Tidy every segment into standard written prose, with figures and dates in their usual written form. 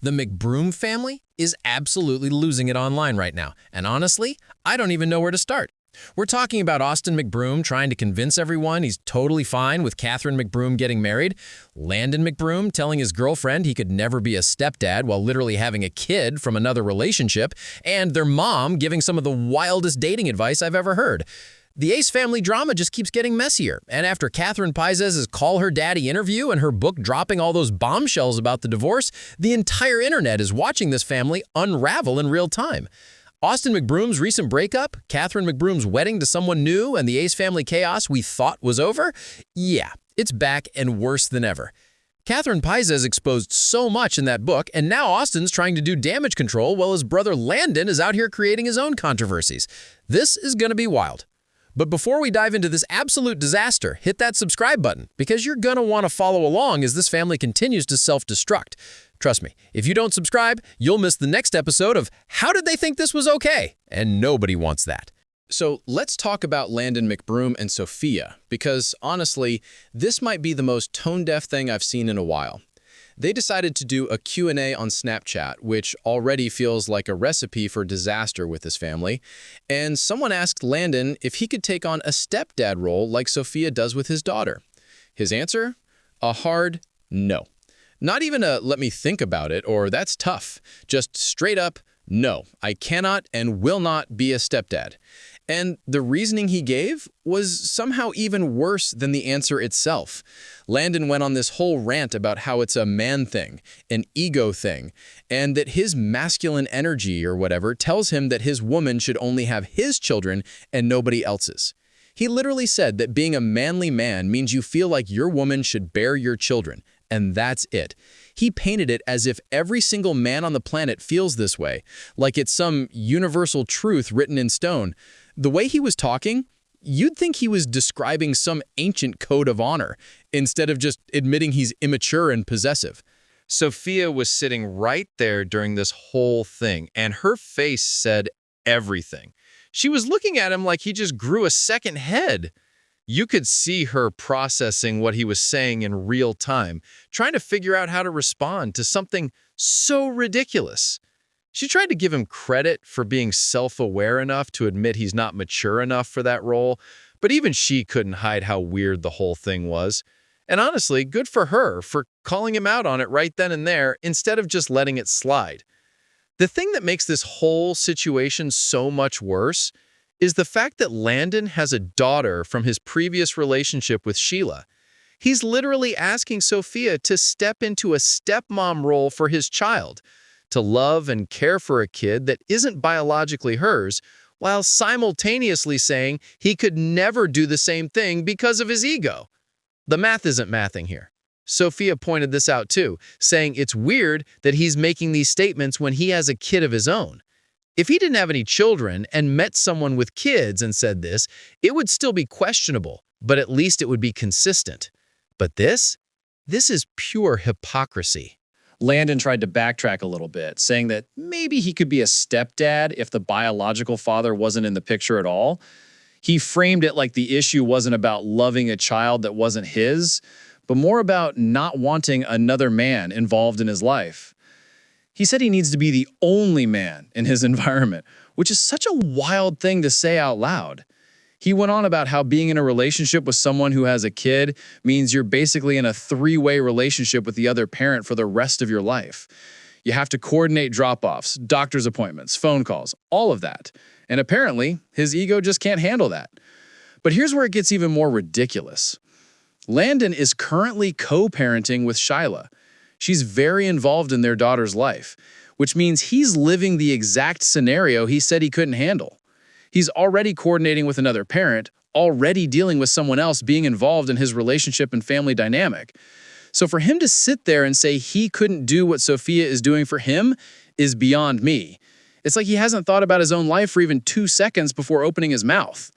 The McBroom family is absolutely losing it online right now, and honestly, I don't even know where to start. We're talking about Austin McBroom trying to convince everyone he's totally fine with Catherine McBroom getting married, Landon McBroom telling his girlfriend he could never be a stepdad while literally having a kid from another relationship, and their mom giving some of the wildest dating advice I've ever heard. The Ace family drama just keeps getting messier, and after Catherine Paiz's Call Her Daddy interview and her book dropping all those bombshells about the divorce, the entire internet is watching this family unravel in real time. Austin McBroom's recent breakup, Catherine McBroom's wedding to someone new, and the Ace family chaos we thought was over? Yeah, it's back and worse than ever. Catherine Paiz has exposed so much in that book, and now Austin's trying to do damage control while his brother Landon is out here creating his own controversies. This is going to be wild. But before we dive into this absolute disaster, hit that subscribe button because you're going to want to follow along as this family continues to self-destruct. Trust me, if you don't subscribe, you'll miss the next episode of How Did They Think This Was Okay? And nobody wants that. So let's talk about Landon McBroom and Sophia, because honestly, this might be the most tone-deaf thing I've seen in a while. They decided to do a Q&A on Snapchat, which already feels like a recipe for disaster with this family, and someone asked Landon if he could take on a stepdad role like Sophia does with his daughter. His answer? A hard no. Not even a let me think about it or that's tough. Just straight up, no, I cannot and will not be a stepdad. And the reasoning he gave was somehow even worse than the answer itself. Landon went on this whole rant about how it's a man thing, an ego thing, and that his masculine energy or whatever tells him that his woman should only have his children and nobody else's. He literally said that being a manly man means you feel like your woman should bear your children, and that's it. He painted it as if every single man on the planet feels this way, like it's some universal truth written in stone. The way he was talking, you'd think he was describing some ancient code of honor, instead of just admitting he's immature and possessive. Sophia was sitting right there during this whole thing, and her face said everything. She was looking at him like he just grew a second head. You could see her processing what he was saying in real time, trying to figure out how to respond to something so ridiculous. She tried to give him credit for being self-aware enough to admit he's not mature enough for that role, but even she couldn't hide how weird the whole thing was. And honestly, good for her for calling him out on it right then and there instead of just letting it slide. The thing that makes this whole situation so much worse is the fact that Landon has a daughter from his previous relationship with Sheila. He's literally asking Sophia to step into a stepmom role for his child, to love and care for a kid that isn't biologically hers, while simultaneously saying he could never do the same thing because of his ego. The math isn't mathing here. Sophia pointed this out too, saying it's weird that he's making these statements when he has a kid of his own. If he didn't have any children and met someone with kids and said this, it would still be questionable, but at least it would be consistent. But this is pure hypocrisy. Landon tried to backtrack a little bit, saying that maybe he could be a stepdad if the biological father wasn't in the picture at all. He framed it like the issue wasn't about loving a child that wasn't his, but more about not wanting another man involved in his life. He said he needs to be the only man in his environment, which is such a wild thing to say out loud. He went on about how being in a relationship with someone who has a kid means you're basically in a three-way relationship with the other parent for the rest of your life. You have to coordinate drop-offs, doctor's appointments, phone calls, all of that. And apparently, his ego just can't handle that. But here's where it gets even more ridiculous. Landon is currently co-parenting with Sheila. She's very involved in their daughter's life, which means he's living the exact scenario he said he couldn't handle. He's already coordinating with another parent, already dealing with someone else being involved in his relationship and family dynamic. So for him to sit there and say he couldn't do what Sophia is doing for him is beyond me. It's like he hasn't thought about his own life for even 2 seconds before opening his mouth.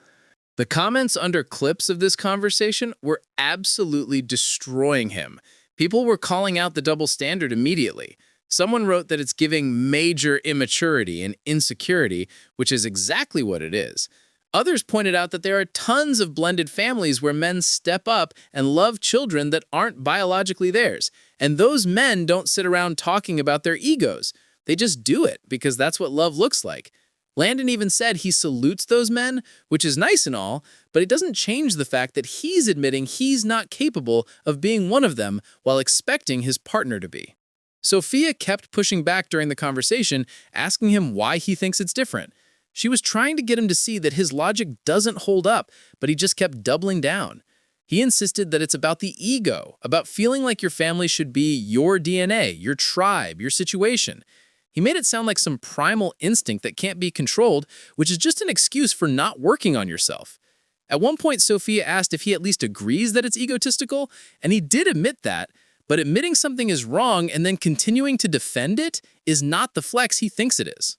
The comments under clips of this conversation were absolutely destroying him. People were calling out the double standard immediately. Someone wrote that it's giving major immaturity and insecurity, which is exactly what it is. Others pointed out that there are tons of blended families where men step up and love children that aren't biologically theirs. And those men don't sit around talking about their egos. They just do it because that's what love looks like. Landon even said he salutes those men, which is nice and all, but it doesn't change the fact that he's admitting he's not capable of being one of them while expecting his partner to be. Sophia kept pushing back during the conversation, asking him why he thinks it's different. She was trying to get him to see that his logic doesn't hold up, but he just kept doubling down. He insisted that it's about the ego, about feeling like your family should be your DNA, your tribe, your situation. He made it sound like some primal instinct that can't be controlled, which is just an excuse for not working on yourself. At one point, Sophia asked if he at least agrees that it's egotistical, and he did admit that, but admitting something is wrong and then continuing to defend it is not the flex he thinks it is.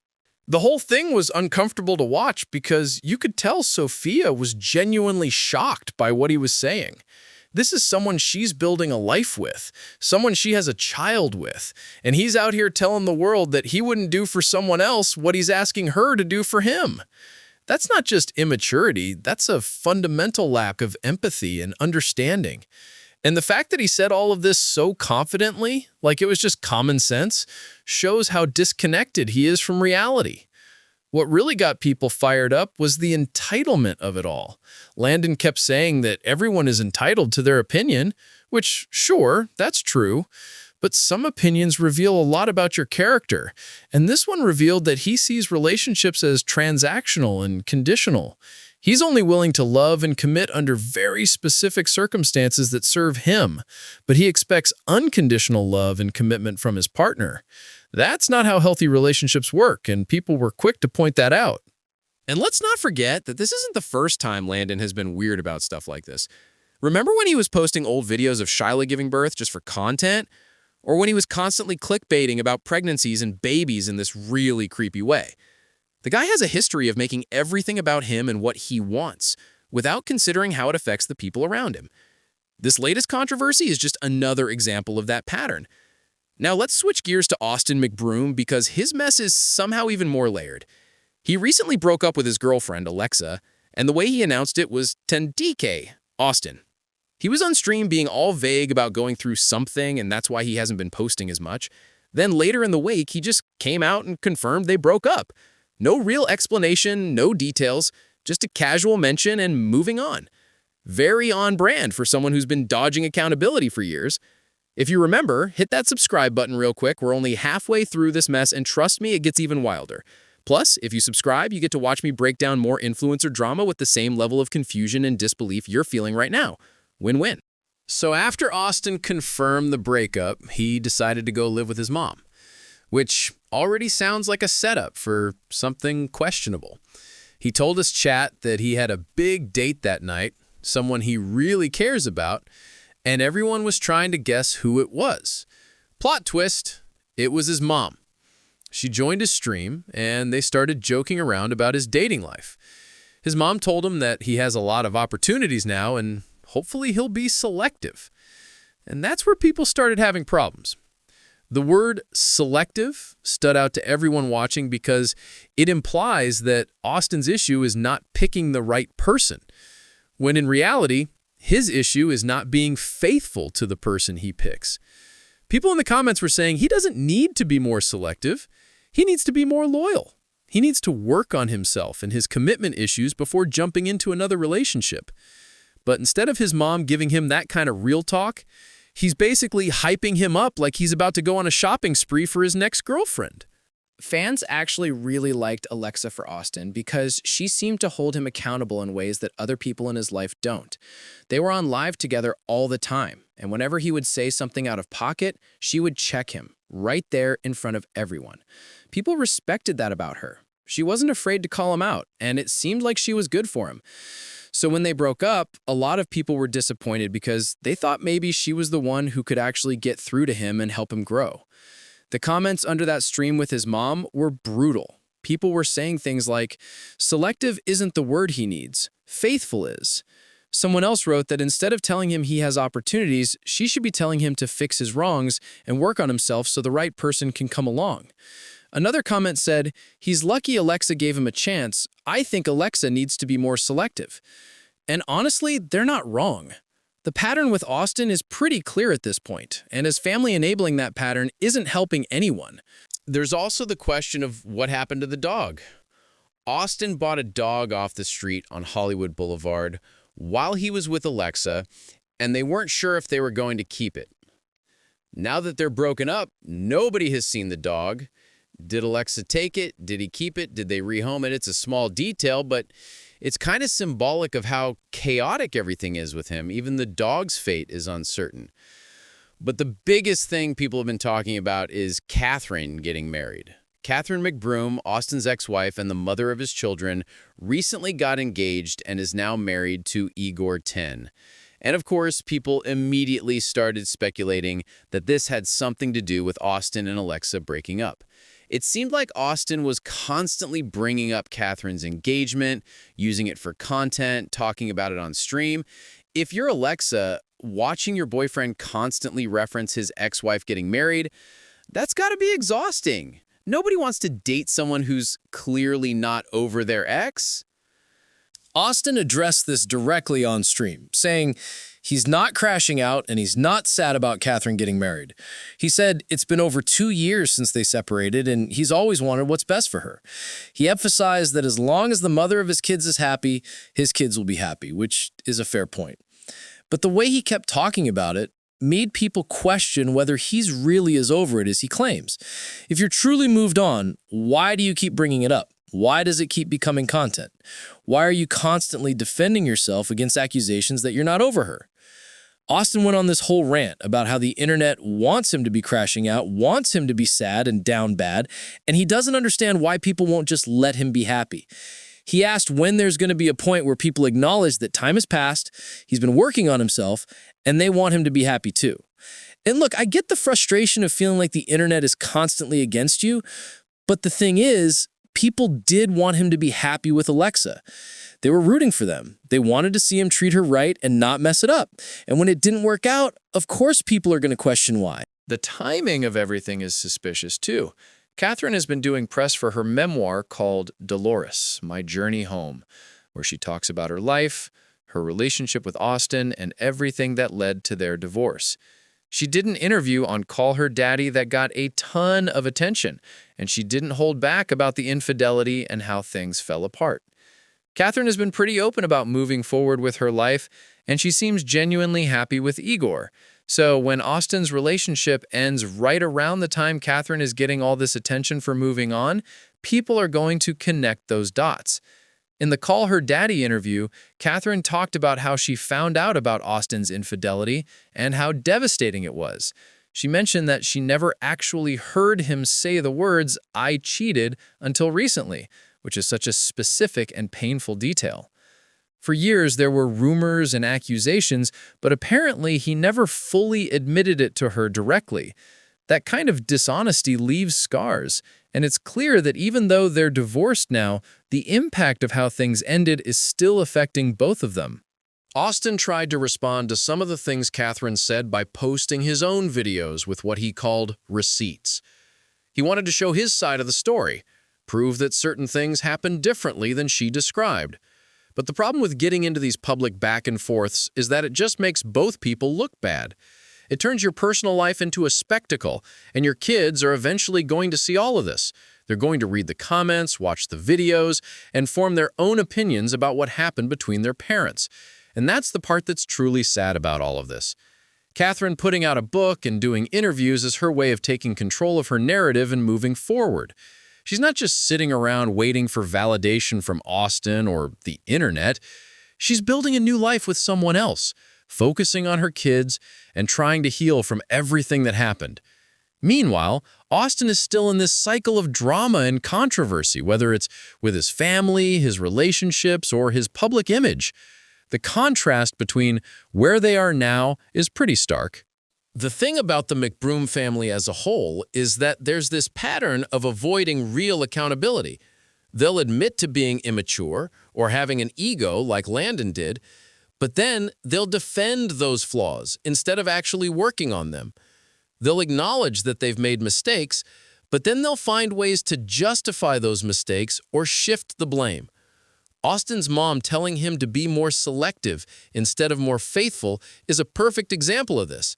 The whole thing was uncomfortable to watch because you could tell Sophia was genuinely shocked by what he was saying. This is someone she's building a life with, someone she has a child with, and he's out here telling the world that he wouldn't do for someone else what he's asking her to do for him. That's not just immaturity, that's a fundamental lack of empathy and understanding. And the fact that he said all of this so confidently, like it was just common sense, shows how disconnected he is from reality. What really got people fired up was the entitlement of it all. Landon kept saying that everyone is entitled to their opinion, which, sure, that's true, but some opinions reveal a lot about your character, and this one revealed that he sees relationships as transactional and conditional. He's only willing to love and commit under very specific circumstances that serve him, but he expects unconditional love and commitment from his partner. That's not how healthy relationships work, and people were quick to point that out. And let's not forget that this isn't the first time Landon has been weird about stuff like this. Remember when he was posting old videos of Shyla giving birth just for content? Or when he was constantly clickbaiting about pregnancies and babies in this really creepy way? The guy has a history of making everything about him and what he wants, without considering how it affects the people around him. This latest controversy is just another example of that pattern. Now let's switch gears to Austin McBroom because his mess is somehow even more layered. He recently broke up with his girlfriend, Alexa, and the way he announced it was Tendike, Austin. He was on stream being all vague about going through something, and that's why he hasn't been posting as much. Then later in the week, he just came out and confirmed they broke up. No real explanation, no details, just a casual mention and moving on. Very on brand for someone who's been dodging accountability for years. If you remember, hit that subscribe button real quick. We're only halfway through this mess, and trust me, it gets even wilder. Plus, if you subscribe, you get to watch me break down more influencer drama with the same level of confusion and disbelief you're feeling right now. Win-win. So after Austin confirmed the breakup, he decided to go live with his mom, which already sounds like a setup for something questionable. He told his chat that he had a big date that night, someone he really cares about, and everyone was trying to guess who it was. Plot twist, it was his mom. She joined his stream, and they started joking around about his dating life. His mom told him that he has a lot of opportunities now, and hopefully he'll be selective. And that's where people started having problems. The word selective stood out to everyone watching because it implies that Austin's issue is not picking the right person, when in reality, his issue is not being faithful to the person he picks. People in the comments were saying he doesn't need to be more selective. He needs to be more loyal. He needs to work on himself and his commitment issues before jumping into another relationship. But instead of his mom giving him that kind of real talk, he's basically hyping him up like he's about to go on a shopping spree for his next girlfriend. Fans actually really liked Alexa for Austin because she seemed to hold him accountable in ways that other people in his life don't. They were on live together all the time, and whenever he would say something out of pocket, she would check him right there in front of everyone. People respected that about her. She wasn't afraid to call him out, and it seemed like she was good for him. So when they broke up, a lot of people were disappointed because they thought maybe she was the one who could actually get through to him and help him grow. The comments under that stream with his mom were brutal. People were saying things like, "Selective isn't the word he needs. Faithful is." Someone else wrote that instead of telling him he has opportunities, she should be telling him to fix his wrongs and work on himself so the right person can come along. Another comment said, "He's lucky Alexa gave him a chance. I think Alexa needs to be more selective." And honestly, they're not wrong. The pattern with Austin is pretty clear at this point, and his family enabling that pattern isn't helping anyone. There's also the question of what happened to the dog. Austin bought a dog off the street on Hollywood Boulevard while he was with Alexa, and they weren't sure if they were going to keep it. Now that they're broken up, nobody has seen the dog. Did Alexa take it? Did he keep it? Did they rehome it? It's a small detail, but it's kind of symbolic of how chaotic everything is with him. Even the dog's fate is uncertain. But the biggest thing people have been talking about is Catherine getting married. Catherine McBroom, Austin's ex-wife and the mother of his children, recently got engaged and is now married to Igor 10. And of course, people immediately started speculating that this had something to do with Austin and Alexa breaking up. It seemed like Austin was constantly bringing up Catherine's engagement, using it for content, talking about it on stream. If you're Alexa, watching your boyfriend constantly reference his ex-wife getting married, that's got to be exhausting. Nobody wants to date someone who's clearly not over their ex. Austin addressed this directly on stream, saying he's not crashing out and he's not sad about Catherine getting married. He said it's been over 2 years since they separated and he's always wanted what's best for her. He emphasized that as long as the mother of his kids is happy, his kids will be happy, which is a fair point. But the way he kept talking about it made people question whether he's really as over it as he claims. If you're truly moved on, why do you keep bringing it up? Why does it keep becoming content? Why are you constantly defending yourself against accusations that you're not over her? Austin went on this whole rant about how the internet wants him to be crashing out, wants him to be sad and down bad, and he doesn't understand why people won't just let him be happy. He asked when there's going to be a point where people acknowledge that time has passed, he's been working on himself, and they want him to be happy too. And look, I get the frustration of feeling like the internet is constantly against you, but the thing is, people did want him to be happy with Alexa. They were rooting for them. They wanted to see him treat her right and not mess it up. And when it didn't work out, of course people are going to question why. The timing of everything is suspicious too. Catherine has been doing press for her memoir called Dolores, My Journey Home, where she talks about her life, her relationship with Austin, and everything that led to their divorce. She did an interview on Call Her Daddy that got a ton of attention, and she didn't hold back about the infidelity and how things fell apart. Catherine has been pretty open about moving forward with her life, and she seems genuinely happy with Igor. So when Austin's relationship ends right around the time Catherine is getting all this attention for moving on, people are going to connect those dots. In the Call Her Daddy interview, Catherine talked about how she found out about Austin's infidelity and how devastating it was. She mentioned that she never actually heard him say the words, "I cheated," until recently, which is such a specific and painful detail. For years, there were rumors and accusations, but apparently he never fully admitted it to her directly. That kind of dishonesty leaves scars, and it's clear that even though they're divorced now, the impact of how things ended is still affecting both of them. Austin tried to respond to some of the things Catherine said by posting his own videos with what he called receipts. He wanted to show his side of the story, prove that certain things happened differently than she described. But the problem with getting into these public back and forths is that it just makes both people look bad. It turns your personal life into a spectacle, and your kids are eventually going to see all of this. They're going to read the comments, watch the videos, and form their own opinions about what happened between their parents. And that's the part that's truly sad about all of this. Catherine putting out a book and doing interviews is her way of taking control of her narrative and moving forward. She's not just sitting around waiting for validation from Austin or the internet. She's building a new life with someone else, focusing on her kids and trying to heal from everything that happened. Meanwhile, Austin is still in this cycle of drama and controversy, whether it's with his family, his relationships, or his public image. The contrast between where they are now is pretty stark. The thing about the McBroom family as a whole is that there's this pattern of avoiding real accountability. They'll admit to being immature or having an ego like Landon did, but then they'll defend those flaws instead of actually working on them. They'll acknowledge that they've made mistakes, But then they'll find ways to justify those mistakes or shift the blame. Austin's mom telling him to be more selective instead of more faithful is a perfect example of this.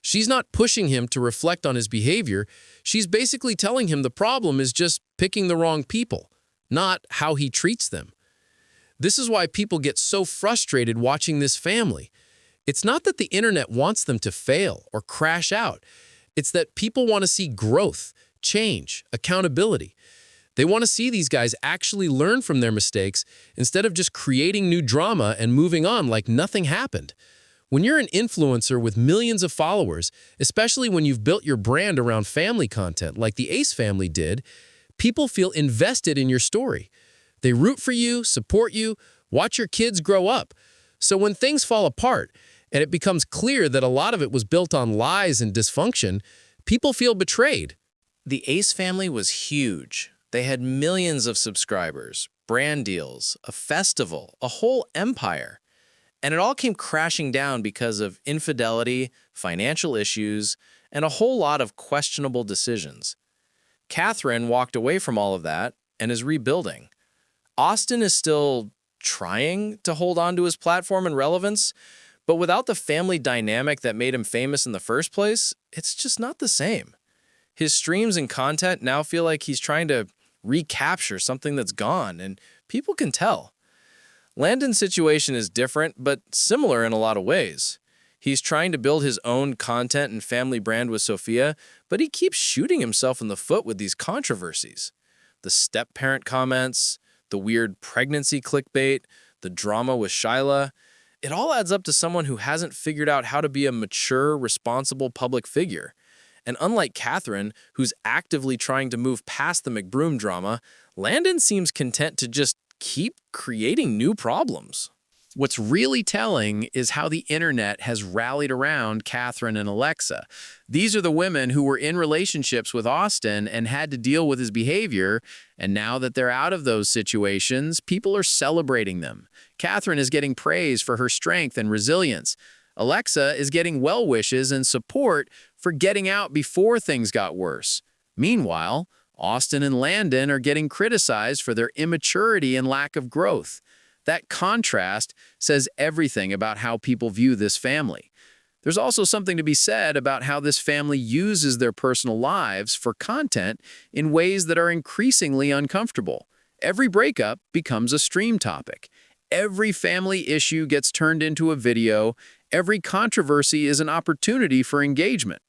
She's not pushing him to reflect on his behavior. She's basically telling him the problem is just picking the wrong people, not how he treats them. This is why people get so frustrated watching this family. It's not that the internet wants them to fail or crash out. It's that people want to see growth, change, accountability. They want to see these guys actually learn from their mistakes instead of just creating new drama and moving on like nothing happened. When you're an influencer with millions of followers, especially when you've built your brand around family content like the Ace family did, people feel invested in your story. They root for you, support you, watch your kids grow up. So when things fall apart and it becomes clear that a lot of it was built on lies and dysfunction, people feel betrayed. The Ace family was huge. They had millions of subscribers, brand deals, a festival, a whole empire. And it all came crashing down because of infidelity, financial issues, and a whole lot of questionable decisions. Catherine walked away from all of that and is rebuilding. Austin is still trying to hold on to his platform and relevance, but without the family dynamic that made him famous in the first place, it's just not the same. His streams and content now feel like he's trying to recapture something that's gone, and people can tell. Landon's situation is different, but similar in a lot of ways. He's trying to build his own content and family brand with Sophia, but he keeps shooting himself in the foot with these controversies. The step-parent comments, the weird pregnancy clickbait, the drama with Shyla. It all adds up to someone who hasn't figured out how to be a mature, responsible public figure. And unlike Catherine, who's actively trying to move past the McBroom drama, Landon seems content to just keep creating new problems. What's really telling is how the internet has rallied around Catherine and Alexa. These are the women who were in relationships with Austin and had to deal with his behavior, and now that they're out of those situations, people are celebrating them. Catherine is getting praise for her strength and resilience. Alexa is getting well wishes and support for getting out before things got worse. Meanwhile, Austin and Landon are getting criticized for their immaturity and lack of growth. That contrast says everything about how people view this family. There's also something to be said about how this family uses their personal lives for content in ways that are increasingly uncomfortable. Every breakup becomes a stream topic. Every family issue gets turned into a video. Every controversy is an opportunity for engagement.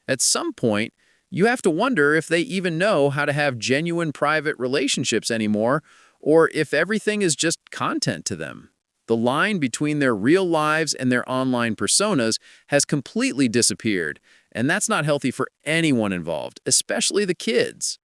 At some point, you have to wonder if they even know how to have genuine private relationships anymore, or if everything is just content to them. The line between their real lives and their online personas has completely disappeared, and that's not healthy for anyone involved, especially the kids.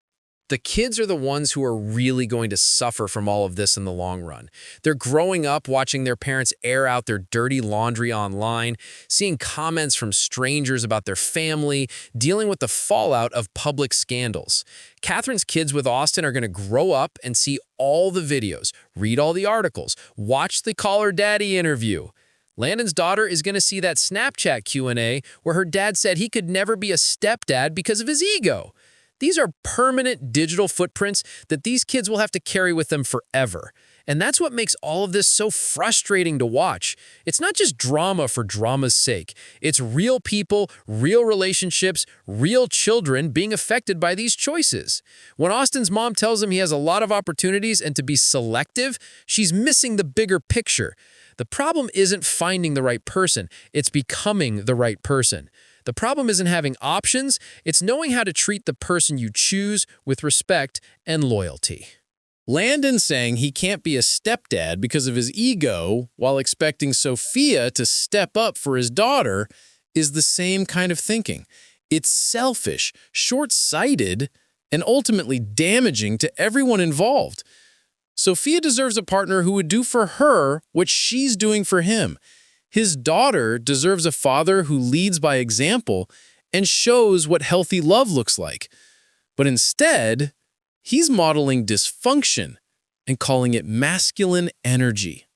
The kids are the ones who are really going to suffer from all of this in the long run. They're growing up watching their parents air out their dirty laundry online, seeing comments from strangers about their family, dealing with the fallout of public scandals. Catherine's kids with Austin are going to grow up and see all the videos, read all the articles, watch the Call Her Daddy interview. Landon's daughter is going to see that Snapchat Q&A where her dad said he could never be a stepdad because of his ego. These are permanent digital footprints that these kids will have to carry with them forever. And that's what makes all of this so frustrating to watch. It's not just drama for drama's sake. It's real people, real relationships, real children being affected by these choices. When Austin's mom tells him he has a lot of opportunities and to be selective, she's missing the bigger picture. The problem isn't finding the right person, it's becoming the right person. The problem isn't having options, it's knowing how to treat the person you choose with respect and loyalty. Landon saying he can't be a stepdad because of his ego while expecting Sophia to step up for his daughter is the same kind of thinking. It's selfish, short-sighted, and ultimately damaging to everyone involved. Sophia deserves a partner who would do for her what she's doing for him. His daughter deserves a father who leads by example and shows what healthy love looks like. But instead, he's modeling dysfunction and calling it masculine energy.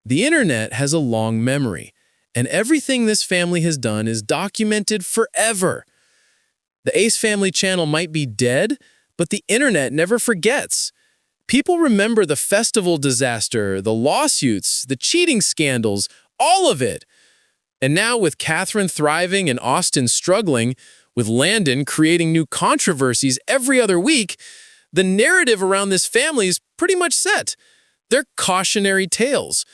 The internet has a long memory, and everything this family has done is documented forever. The Ace Family channel might be dead, but the internet never forgets. People remember the festival disaster, the lawsuits, the cheating scandals, all of it. And now with Catherine thriving and Austin struggling, with Landon creating new controversies every other week, the narrative around this family is pretty much set. They're cautionary tales,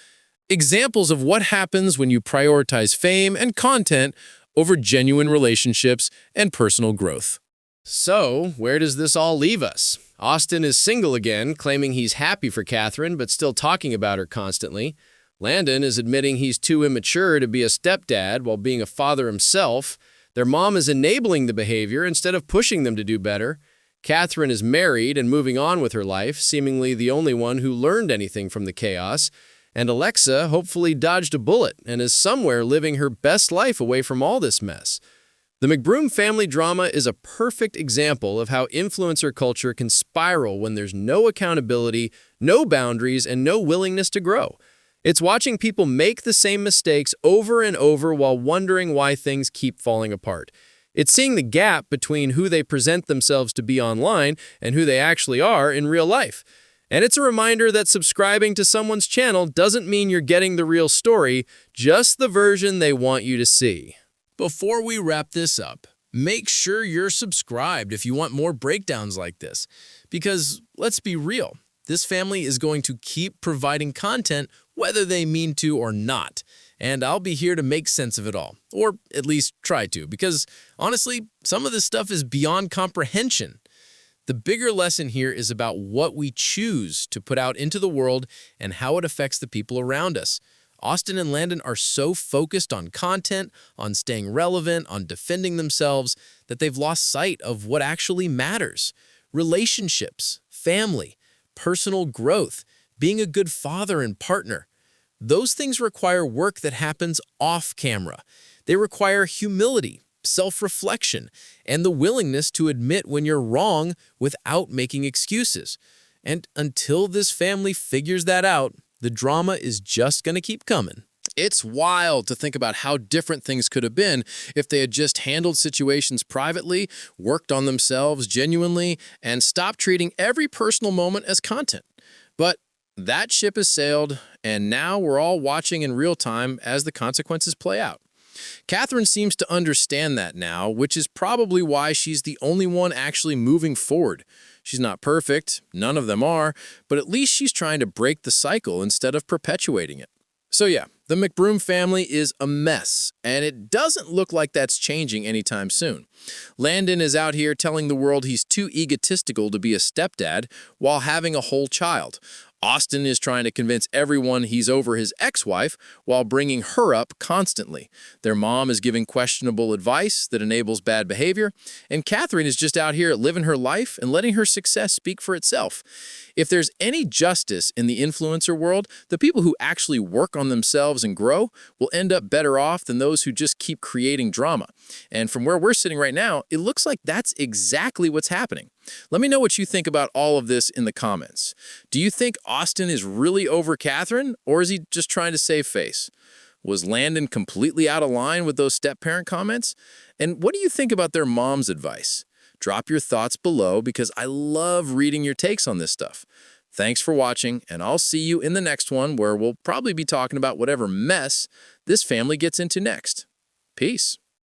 examples of what happens when you prioritize fame and content over genuine relationships and personal growth. So, where does this all leave us? Austin is single again, claiming he's happy for Catherine, but still talking about her constantly. Landon is admitting he's too immature to be a stepdad while being a father himself. Their mom is enabling the behavior instead of pushing them to do better. Catherine is married and moving on with her life, seemingly the only one who learned anything from the chaos. And Alexa hopefully dodged a bullet and is somewhere living her best life away from all this mess. The McBroom family drama is a perfect example of how influencer culture can spiral when there's no accountability, no boundaries, and no willingness to grow. It's watching people make the same mistakes over and over while wondering why things keep falling apart. It's seeing the gap between who they present themselves to be online and who they actually are in real life. And it's a reminder that subscribing to someone's channel doesn't mean you're getting the real story, just the version they want you to see. Before we wrap this up, make sure you're subscribed if you want more breakdowns like this. Because let's be real, this family is going to keep providing content whether they mean to or not. And I'll be here to make sense of it all, or at least try to, because honestly, some of this stuff is beyond comprehension. The bigger lesson here is about what we choose to put out into the world and how it affects the people around us. Austin and Landon are so focused on content, on staying relevant, on defending themselves, that they've lost sight of what actually matters. Relationships, family, personal growth, being a good father and partner. Those things require work that happens off camera. They require humility, self-reflection, and the willingness to admit when you're wrong without making excuses. And until this family figures that out, the drama is just going to keep coming. It's wild to think about how different things could have been if they had just handled situations privately, worked on themselves genuinely, and stopped treating every personal moment as content. But that ship has sailed, and now we're all watching in real time as the consequences play out. Catherine seems to understand that now, which is probably why she's the only one actually moving forward. She's not perfect, none of them are, but at least she's trying to break the cycle instead of perpetuating it. So yeah, the McBroom family is a mess, and it doesn't look like that's changing anytime soon. Landon is out here telling the world he's too egotistical to be a stepdad while having a whole child. Austin is trying to convince everyone he's over his ex-wife while bringing her up constantly. Their mom is giving questionable advice that enables bad behavior, and Catherine is just out here living her life and letting her success speak for itself. If there's any justice in the influencer world, the people who actually work on themselves and grow will end up better off than those who just keep creating drama. And from where we're sitting right now, it looks like that's exactly what's happening. Let me know what you think about all of this in the comments. Do you think Austin is really over Catherine, or is he just trying to save face? Was Landon completely out of line with those step-parent comments? And what do you think about their mom's advice? Drop your thoughts below because I love reading your takes on this stuff. Thanks for watching, and I'll see you in the next one where we'll probably be talking about whatever mess this family gets into next. Peace.